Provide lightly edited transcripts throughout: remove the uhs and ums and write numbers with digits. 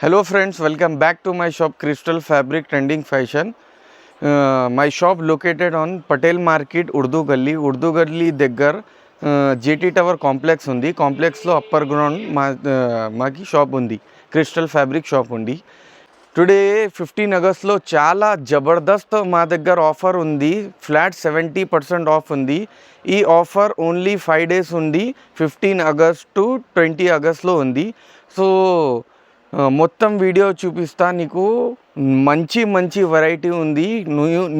Hello friends, welcome back to my shop Crystal Fabric Trending Fashion. My shop located on Patel Market, Urdu Galli దగ్గర JT Tower complex ఉంది. కాంప్లెక్స్లో upper ground మాకి shop ఉంది, crystal fabric shop ఉంది. Today 15 ఆగస్ట్లో చాలా జబర్దస్త్ మా దగ్గర ఆఫర్ ఉంది. ఫ్లాట్ 70% ఆఫ్ ఉంది. ఈ ఆఫర్ ఓన్లీ 5 days ఉంది, 15 ఆగస్ట్ టు 20 ఆగస్ట్లో ఉంది. సో మొత్తం వీడియో చూపిస్తా నీకు. మంచి మంచి వెరైటీ ఉంది,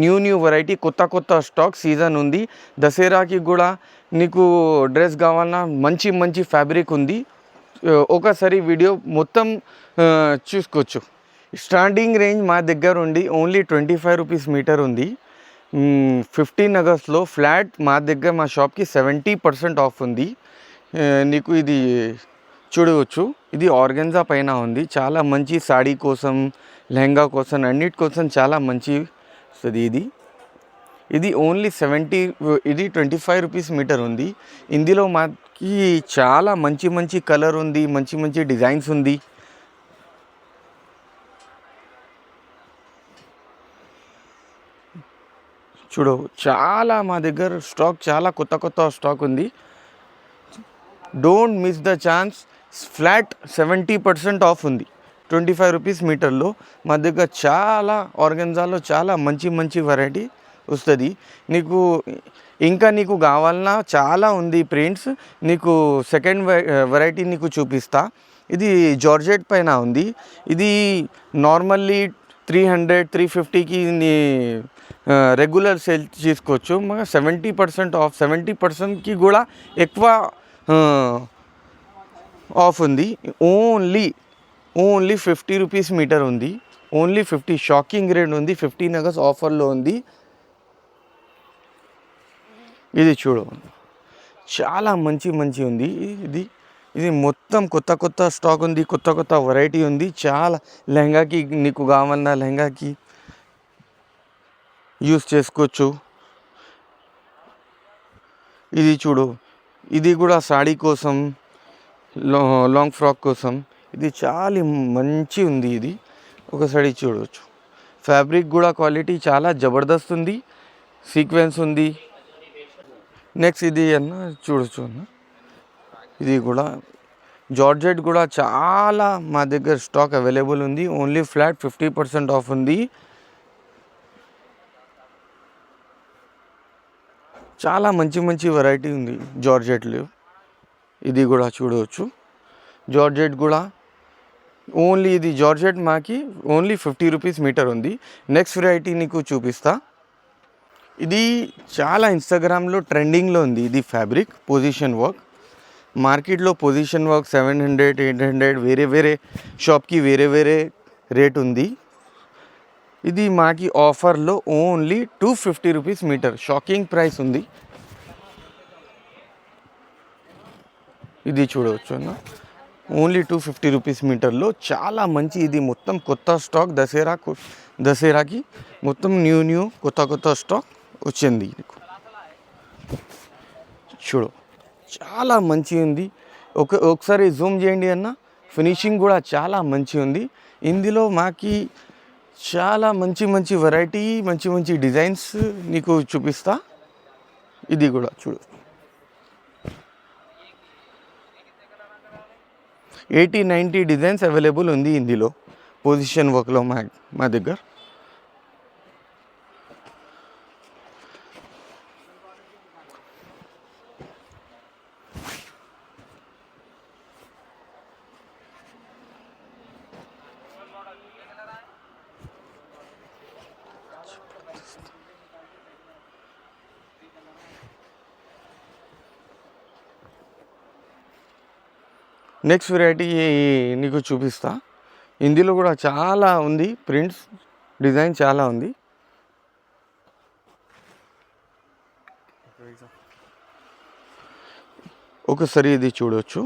న్యూ వెరైటీ, కొత్త స్టాక్ సీజన్ ఉంది. దసరాకి కూడా నీకు డ్రెస్ కావాలన్నా మంచి ఫ్యాబ్రిక్ ఉంది. ఒకసారి వీడియో మొత్తం చూసుకోవచ్చు. స్టార్టింగ్ రేంజ్ మా దగ్గర ఉండి ఓన్లీ 25 రూపీస్ మీటర్ ఉంది. 15 ఆగస్ట్లో ఫ్లాట్ మా దగ్గర మా షాప్కి 70% ఆఫ్ ఉంది. నీకు ఇది చూడవచ్చు. ఇది ఆర్గెన్జా పైన ఉంది. చాలా మంచి సాడీ కోసం, లెహంగా కోసం, అన్నిటి కోసం చాలా మంచి వస్తుంది. ఇది ఓన్లీ 25 రూపీస్ మీటర్ ఉంది. ఇందులో మాకి చాలా మంచి కలర్ ఉంది, మంచి డిజైన్స్ ఉంది. చూడు, చాలా మా దగ్గర స్టాక్, చాలా కొత్త స్టాక్ ఉంది. Don't miss the chance. Flat 70% of ఉంది. 25 రూపీస్ మీటర్లో మా దగ్గర చాలా ఆర్గెన్జాలో చాలా మంచి వెరైటీ వస్తుంది. నీకు కావాలన్నా చాలా ఉంది ప్రింట్స్. నీకు సెకండ్ వెరైటీ నీకు చూపిస్తా. ఇది జార్జెట్ పైన ఉంది. ఇది నార్మల్లీ 300-350కి రెగ్యులర్ సేల్ చేసుకోవచ్చు. 70% ఆఫ్, 70%కి కూడా ఎక్కువ ఆఫ్ ఉంది. ఓన్లీ 50 రూపీస్ మీటర్ ఉంది. ఓన్లీ 50. షాకింగ్ రేట్ ఉంది. 15 ఆగస్ట్ ఆఫర్లో ఉంది. ఇది చూడు, చాలా మంచి ఉంది. ఇది మొత్తం కొత్త స్టాక్ ఉంది, కొత్త వెరైటీ ఉంది. చాలా లెహంగాకి నీకు కావాలన్నా లెహంగాకి యూస్ చేసుకోవచ్చు. ఇది చూడు, ఇది కూడా సాడీ కోసం, లాంగ్ ఫ్రాక్ కోసం ఇది చాలా మంచి ఉంది. ఇది ఒకసారి చూడవచ్చు. ఫ్యాబ్రిక్ కూడా క్వాలిటీ చాలా జబర్దస్త్ ఉంది, సీక్వెన్స్ ఉంది. నెక్స్ట్ ఇది అన్న చూడొచ్చు అన్న, ఇది కూడా జార్జెట్ కూడా చాలా మా దగ్గర స్టాక్ అవైలబుల్ ఉంది. ఓన్లీ ఫ్లాట్ 50% ఆఫ్ ఉంది. చాలా మంచి వెరైటీ ఉంది జార్జెట్లో. ఇది కూడా చూడవచ్చు. జార్జెట్ కూడా ఇది జార్జెట్ మాకి ఓన్లీ 50 రూపీస్ మీటర్ ఉంది. నెక్స్ట్ వెరైటీ నీకు చూపిస్తా. ఇది చాలా ఇన్స్టాగ్రామ్లో ట్రెండింగ్లో ఉంది. ఇది ఫ్యాబ్రిక్ పొజిషన్ వర్క్. మార్కెట్లో పొజిషన్ వర్క్ 700-800 వేరే షాప్కి వేరే రేట్ ఉంది. ఇది మాకి ఆఫర్లో only 250 rupees metre. Shocking price ఉంది. ఇది చూడవచ్చు అన్న, ఓన్లీ 250 రూపీస్ మీటర్లో చాలా మంచి. ఇది మొత్తం కొత్త స్టాక్. దసరాకి మొత్తం న్యూ కొత్త స్టాక్ వచ్చింది. చూడు, చాలా మంచి ఉంది. ఒకసారి జూమ్ చేయండి అన్న. ఫినిషింగ్ కూడా చాలా మంచి ఉంది. ఇందులో మాకి చాలా మంచి వెరైటీ, మంచి డిజైన్స్ నీకు చూపిస్తా. ఇది కూడా చూడు, 80-90 డిజైన్స్ అవైలబుల్ ఉంది ఇందులో. పొజిషన్ వర్క్లో మా దగ్గర. నెక్స్ట్ వెరైటీ నీకు చూపిస్తా. ఇందులో కూడా చాలా ఉంది, ప్రింట్స్, డిజైన్ చాలా ఉంది. ఒకసారి ఇది చూడవచ్చు.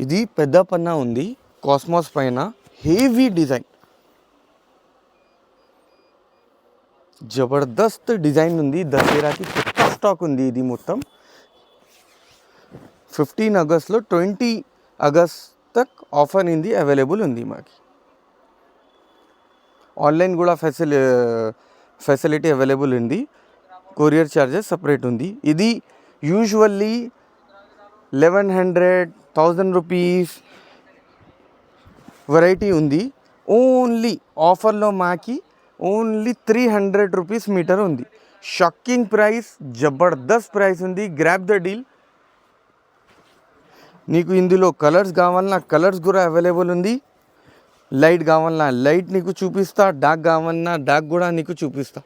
ఇది పెద్ద పన్నా ఉంది, కాస్మోస్ పైన హెవీ డిజైన్, జబర్దస్త్ డిజైన్ ఉంది. దసరాకి కొత్త స్టాక్ ఉంది. ఇది మొత్తం 15 ఆగస్ట్లో 20 ఆగస్ట్ తక్ ఆఫర్ ఇది అవైలబుల్ ఉంది మాకు. ఆన్లైన్ కూడా ఫెసిలిటీ అవైలబుల్ ఉంది. కొరియర్ ఛార్జెస్ సపరేట్ ఉంది. ఇది యూజువల్లీ 1100 రూపీస్ వెరైటీ ఉంది. ఓన్లీ ఆఫర్లో మాకి ఓన్లీ 300 రూపీస్ మీటర్ ఉంది. షాకింగ్ ప్రైస్, జబర్దస్త్ ప్రైస్ ఉంది. Grab the deal. నీకు ఇందులో కలర్స్ కావాలన్నా కలర్స్ కూడా అవైలబుల్ ఉంది. లైట్ కావాలన్నా లైట్ నీకు చూపిస్తా, డార్క్ కావాలన్నా డార్క్ కూడా నీకు చూపిస్తా.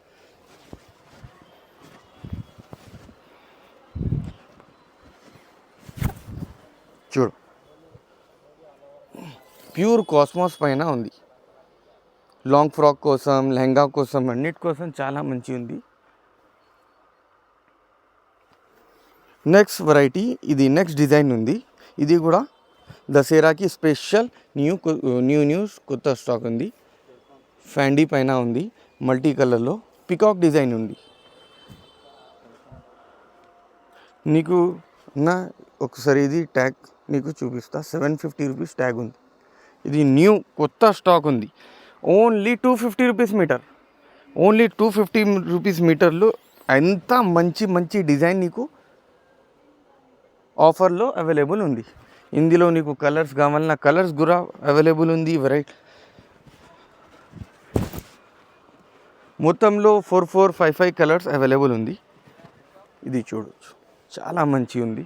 చూడు, ప్యూర్ కాస్మోస్ పైన ఉంది. లాంగ్ ఫ్రాక్ కోసం, లెహంగా కోసం, అన్నిటి కోసం చాలా మంచి ఉంది. నెక్స్ట్ వెరైటీ, ఇది నెక్స్ట్ డిజైన్ ఉంది. ఇది కూడా దసరాకి స్పెషల్ న్యూస్ కొత్త స్టాక్ ఉంది. ఫ్యాండీ పైన ఉంది, మల్టీ కలర్లో పికాక్ డిజైన్ ఉంది. నీకు నా ఒకసారి ఇది ట్యాగ్ నీకు చూపిస్తా. 750 రూపీస్ ట్యాగ్ ఉంది. ఇది న్యూ కొత్త స్టాక్ ఉంది. Only 250 rupees metre. Only 250 rupees మీటర్లో ఎంత మంచి మంచి డిజైన్ నీకు ఆఫర్లో అవైలబుల్ ఉంది. ఇందులో నీకు కలర్స్ కావాలన్నా కలర్స్ కూడా అవైలబుల్ ఉంది. వెరైటీ మొత్తంలో 4, 5 కలర్స్ అవైలబుల్ ఉంది. ఇది చూడవచ్చు, చాలా మంచి ఉంది.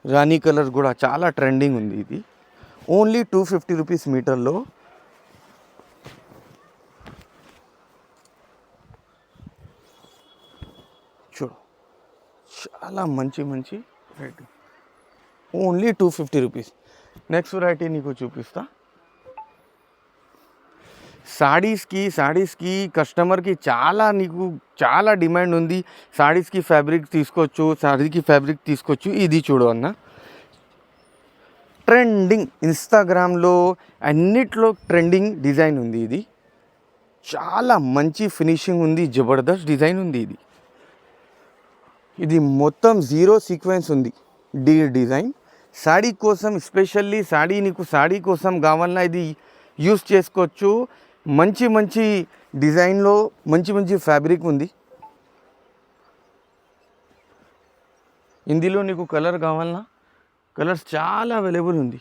రాణి కలర్ కూడా చాలా ట్రెండింగ్ ఉంది. ఇది ఓన్లీ 250 రూపీస్ మీటర్లో. చూడు, చాలా మంచి మంచి variety. Only 250 rupees. Next variety నీకు చూపిస్తా. సాడీస్కి కస్టమర్కి చాలా డిమాండ్ ఉంది. సాడీస్కి ఫ్యాబ్రిక్ తీసుకోవచ్చు, సాడీకి ఫ్యాబ్రిక్ తీసుకోవచ్చు. ఇది చూడు అన్న, ట్రెండింగ్ ఇన్స్టాగ్రామ్లో అన్నిట్లో ట్రెండింగ్ డిజైన్ ఉంది. ఇది చాలా మంచి ఫినిషింగ్ ఉంది, జబర్దస్త్ డిజైన్ ఉంది. ఇది మొత్తం 0 సీక్వెన్స్ ఉంది. డిజైన్ సాడీ కోసం, ఎస్పెషల్లీ నీకు సాడీ కోసం కావాలన్నా ఇది యూస్ చేసుకోవచ్చు. మంచి మంచి డిజైన్లో మంచి మంచి ఫ్యాబ్రిక్ ఉంది. ఇందులో నీకు కలర్ కావాలన్నా కలర్స్ చాలా అవైలబుల్ ఉంది.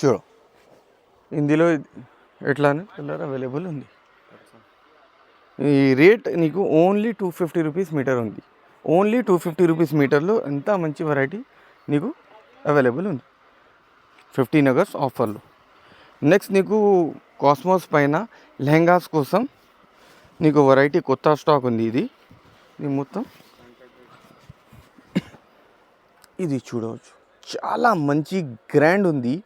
చూడు, ఇందులో ఎట్లానే కలర్ అవైలబుల్ ఉంది. ఈ రేట్ నీకు ఓన్లీ 250 రూపీస్ మీటర్ ఉంది. ఓన్లీ 250 రూపీస్ మీటర్లో ఎంత మంచి వెరైటీ నీకు అవైలబుల్ ఉంది 15 ఆగస్ట్ ఆఫర్లో. నెక్స్ట్ నీకు కాస్మోస్ పైన లెహంగాస్ కోసం నీకు వెరైటీ కొత్త స్టాక్ ఉంది. ఇది మొత్తం ఇది చూడవచ్చు, చాలా మంచి గ్రాండ్ ఉంది.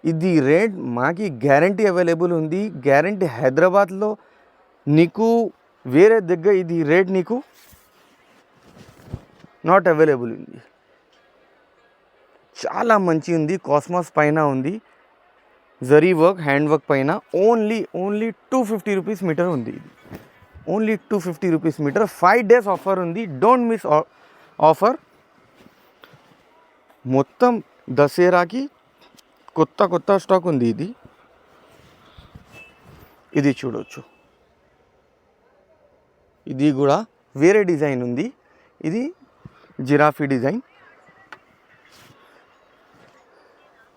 ఇది రేట్ మాకి గ్యారంటీ అవైలబుల్ ఉంది. గ్యారంటీ హైదరాబాద్లో నీకు వేరే దగ్గర ఇది రేట్ నీకు నాట్ అవైలబుల్ ఉంది. చాలా మంచి ఉంది. కాస్మోస్ పైన ఉంది, జరీ వర్క్, హ్యాండ్ వర్క్ పైన. ఓన్లీ 250 రూపీస్ మీటర్ ఉంది. ఇది only 250 rupees metre. 5 days offer ఉంది. Don't miss offer. మొత్తం దసరాకి కొత్త స్టాక్ ఉంది. ఇది చూడవచ్చు, ఇది కూడా వేరే డిజైన్ ఉంది. ఇది జిరాఫీ డిజైన్.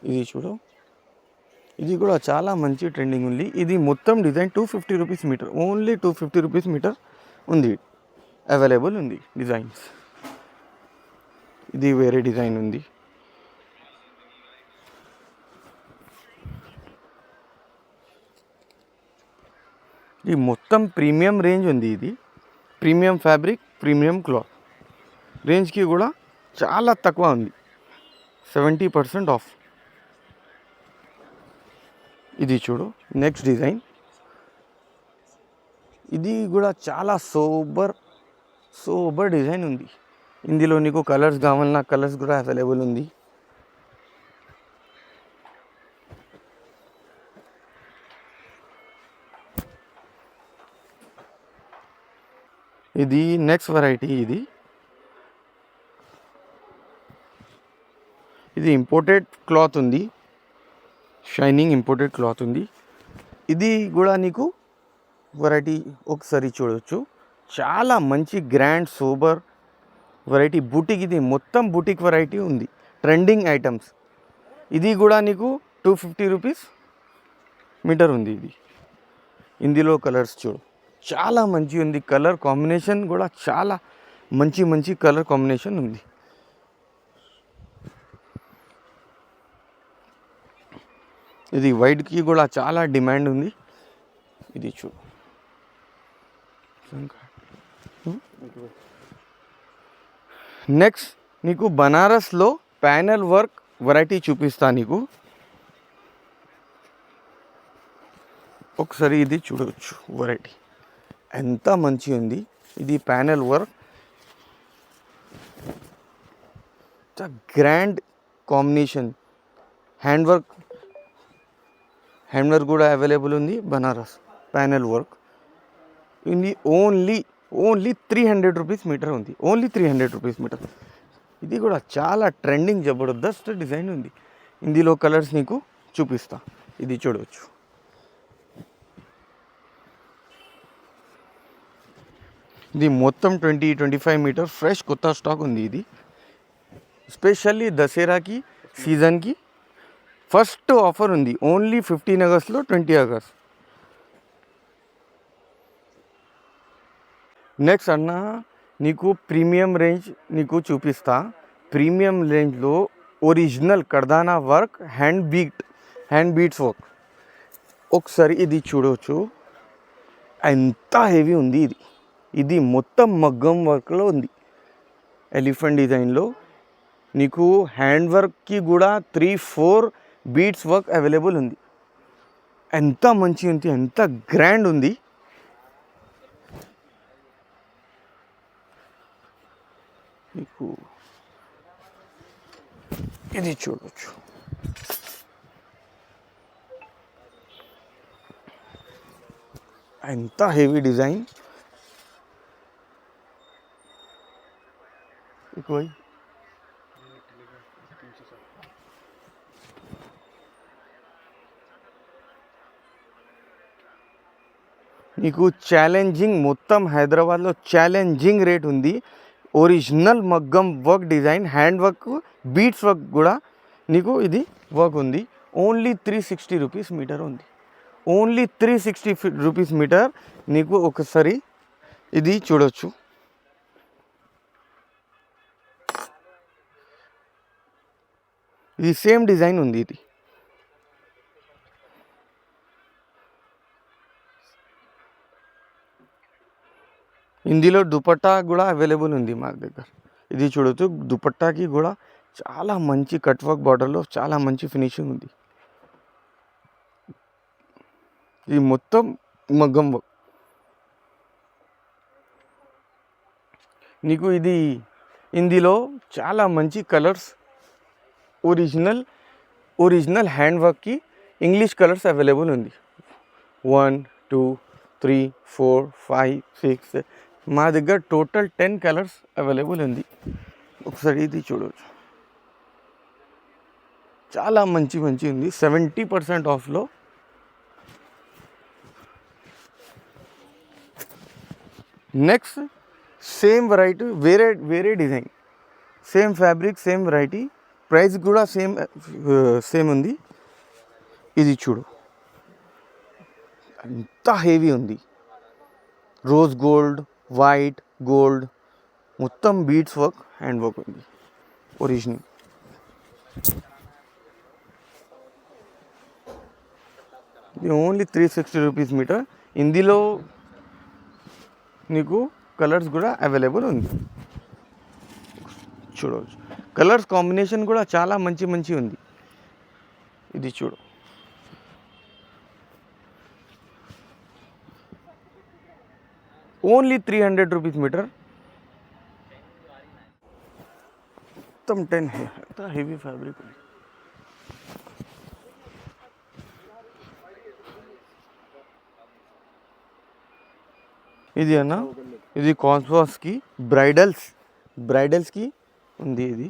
ఇది చూడు, ఇది కూడా చాలా మంచి ట్రెండింగ్ ఉంది. ఇది మొత్తం design 250 rupees metre. Only 250 rupees metre ఉంది, అవైలబుల్ ఉంది డిజైన్స్. ఇది వేరే డిజైన్ ఉంది. ఇది మొత్తం ప్రీమియం రేంజ్ ఉంది. ఇది ప్రీమియం ఫ్యాబ్రిక్, ప్రీమియం క్లాత్. రేంజ్కి కూడా చాలా తక్కువ ఉంది, 70% ఆఫ్. ఇది చూడు నెక్స్ట్ డిజైన్. ఇది కూడా చాలా సూపర్ డిజైన్ ఉంది. ఇందులో నీకు కలర్స్ కావాలన్నా కలర్స్ కూడా అవైలబుల్ ఉంది. ఇది నెక్స్ట్ వెరైటీ. ఇది ఇంపోర్టెడ్ క్లాత్ ఉంది, షైనింగ్ ఇంపోర్టెడ్ క్లాత్ ఉంది. ఇది కూడా నీకు వెరైటీ ఒకసారి చూడవచ్చు. చాలా మంచి గ్రాండ్ సూపర్ వెరైటీ బూటిక్. ఇది మొత్తం బూటిక్ వెరైటీ ఉంది, ట్రెండింగ్ ఐటమ్స్. ఇది కూడా నీకు 250 రూపీస్ మీటర్ ఉంది. ఇది ఇందులో కలర్స్ చూడు చాలా మంచి ఉంది. కలర్ కాంబినేషన్ కూడా చాలా మంచి కలర్ కాంబినేషన్ ఉంది. ఇది వైట్కి కూడా చాలా డిమాండ్ ఉంది. ఇది చూడు. నెక్స్ట్ నీకు బనారస్లో ప్యానల్ వర్క్ వెరైటీ చూపిస్తా నీకు. ఒకసారి ఇది చూడవచ్చు వెరైటీ ఎంత మంచి ఉంది. ఇది panel work, grand combination. Hand work కూడా అవైలబుల్ ఉంది. బనారస్ ప్యానల్ వర్క్ ఇది ఓన్లీ 300 రూపీస్ మీటర్ ఉంది. Only 300 rupees metre. ఇది కూడా చాలా ట్రెండింగ్ జబర్దస్త్ డిజైన్ ఉంది. ఇందులో కలర్స్ నీకు చూపిస్తా. ఇది చూడవచ్చు. ఇది మొత్తం 20-25 మీటర్ ఫ్రెష్ కొత్త స్టాక్ ఉంది. ఇది స్పెషల్లీ దసరాకి సీజన్కి ఫస్ట్ ఆఫర్ ఉంది. ఓన్లీ 15 ఆగస్ట్లో 20 ఆగస్ట్. నెక్స్ట్ అన్న నీకు ప్రీమియం రేంజ్ నీకు చూపిస్తా. ప్రీమియం రేంజ్లో ఒరిజినల్ కర్దానా వర్క్, హ్యాండ్ బీట్స్ వర్క్. ఒకసారి ఇది చూడవచ్చు ఎంత హెవీ ఉంది. ఇది మొత్తం మగ్గం వర్క్లో ఉంది. ఎలిఫెంట్ డిజైన్లో నీకు హ్యాండ్ వర్క్కి కూడా 3-4 బీట్స్ వర్క్ అవైలబుల్ ఉంది. ఎంత మంచి ఉంది, ఎంత గ్రాండ్ ఉంది. నీకు ఇది చూడవచ్చు. ఎంత హెవీ డిజైన్. कोई నీకు ఛాలెంజింగ్, మొత్తం హైదరాబాద్లో ఛాలెంజింగ్ రేట్ ఉంది. ఒరిజినల్ మగ్గం work design, hand work, beats work కూడా నీకు ఇది వర్క్ ఉంది. ఓన్లీ 360 రూపీస్ మీటర్ ఉంది. Only 360 rupees metre. నీకు ఒకసారి ఇది చూడవచ్చు. ఇది సేమ్ డిజైన్ ఉంది. ఇది ఇందులో దుపట్టా కూడా అవైలబుల్ ఉంది మా దగ్గర. ఇది చూడవచ్చు. దుపట్టాకి కూడా చాలా మంచి కట్ వర్క్ బార్డర్లో చాలా మంచి ఫినిషింగ్ ఉంది. ఇది మొత్తం మగ్గం వర్క్. నీకు ఇది ఇందులో చాలా మంచి కలర్స్, ఒరిజినల్ హ్యాండ్ వర్క్కి ఇంగ్లీష్ కలర్స్ అవైలబుల్ ఉంది. 1, 2, 3, 4, 5, 6 మా దగ్గర టోటల్ 10 కలర్స్ అవైలబుల్ ఉంది. ఒకసారి ఇది చూడవచ్చు. చాలా మంచి ఉంది. 70% ఆఫ్లో. నెక్స్ట్ సేమ్ వెరైటీ, వేరే design, same fabric, same variety, price కూడా సేమ్ ఉంది. ఇది చూడు ఎంత హెవీ ఉంది. రోజ్ గోల్డ్, వైట్ గోల్డ్, మొత్తం బీడ్స్ వర్క్, హ్యాండ్ వర్క్ ఉంది ఒరిజినల్. ఇది ఓన్లీ 360 రూపీస్ మీటర్. ఇందులో నీకు కలర్స్ కూడా అవైలబుల్ ఉంది. చూడవచ్చు. కలర్స్ కాంబినేషన్ కూడా చాలా మంచి ఉంది. ఇది చూడు. Only 300 rupees metre. మొత్తం 10 హెవీ ఫ్యాబ్రిక్. ఇది అన్న, ఇది కాస్మోస్కి బ్రైడల్స్కి ఉంది. ఇది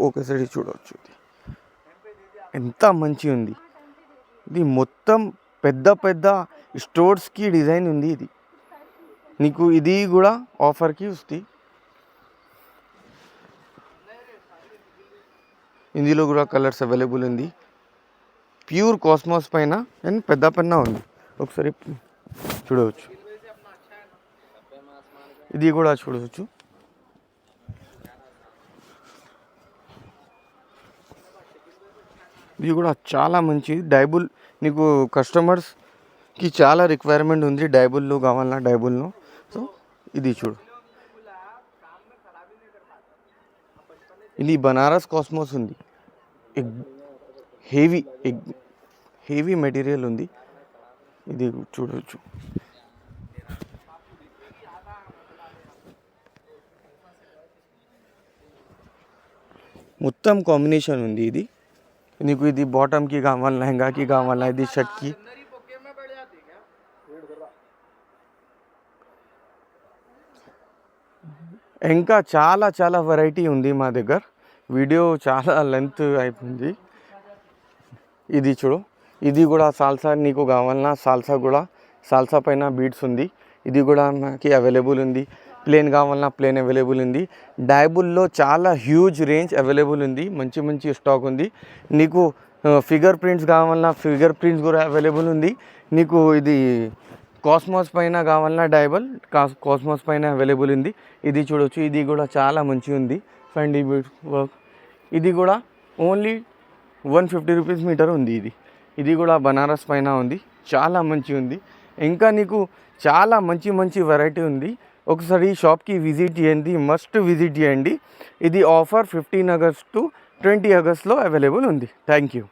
ఒకసారి చూడవచ్చు, ఎంత మంచి ఉంది. ఇది మొత్తం పెద్ద పెద్ద స్టోర్స్కి డిజైన్ ఉంది. ఇది నీకు ఇది కూడా ఆఫర్కి వస్తుంది. ఇందులో కూడా కలర్స్ అవైలబుల్ ఉంది. ప్యూర్ కాస్మోస్ పైన అండ్ పెద్ద పెన్న ఉంది, ఒకసారి చూడవచ్చు. ఇది కూడా చూడవచ్చు. ఇది కూడా చాలా మంచిది. డైబుల్ నీకు కస్టమర్స్కి చాలా రిక్వైర్మెంట్ ఉంది, డైబుల్లో కావాలన్నా డైబుల్లో. సో ఇది చూడు, ఇది బనారస్ కాస్మోస్ ఉంది. హెవీ మెటీరియల్ ఉంది. ఇది చూడవచ్చు. మొత్తం కాంబినేషన్ ఉంది. ఇది నీకు ఇది బాటమ్కి కావాలి, లెహంగాకి కావాలా, ఇది షర్ట్కి. ఇంకా చాలా చాలా వెరైటీ ఉంది మా దగ్గర. వీడియో చాలా లెంత్ అయిపోయింది. ఇది చూడు, ఇది కూడా సాల్సా నీకు కావాలన్నా సాల్సా పైన బీడ్స్ ఉంది. ఇది కూడా మనకి అవైలబుల్ ఉంది. ప్లేన్ కావాలన్నా ప్లేన్ అవైలబుల్ ఉంది. డైబుల్లో చాలా హ్యూజ్ రేంజ్ అవైలబుల్ ఉంది. మంచి మంచి స్టాక్ ఉంది. నీకు ఫిగర్ ప్రింట్స్ కావాలన్నా ఫిగర్ ప్రింట్స్ కూడా అవైలబుల్ ఉంది. నీకు ఇది కాస్మోస్ పైన కావాలన్నా డైబుల్ కాస్మోస్ పైన అవైలబుల్ ఉంది. ఇది చూడవచ్చు, ఇది కూడా చాలా మంచిగా ఉంది. ఫండీ వర్క్. ఇది కూడా ఓన్లీ 150 రూపీస్ మీటర్ ఉంది. ఇది కూడా బనారస్ పైన ఉంది, చాలా మంచిగా ఉంది. ఇంకా నీకు చాలా మంచి మంచి వెరైటీ ఉంది. ఒకసారి షాప్కి విజిట్ చేయండి, మస్ట్ విజిట్ చేయండి. ఇది ఆఫర్ 15 ఆగస్ట్ టు 20 ఆగస్ట్లో అవైలబుల్ ఉంది. Thank you.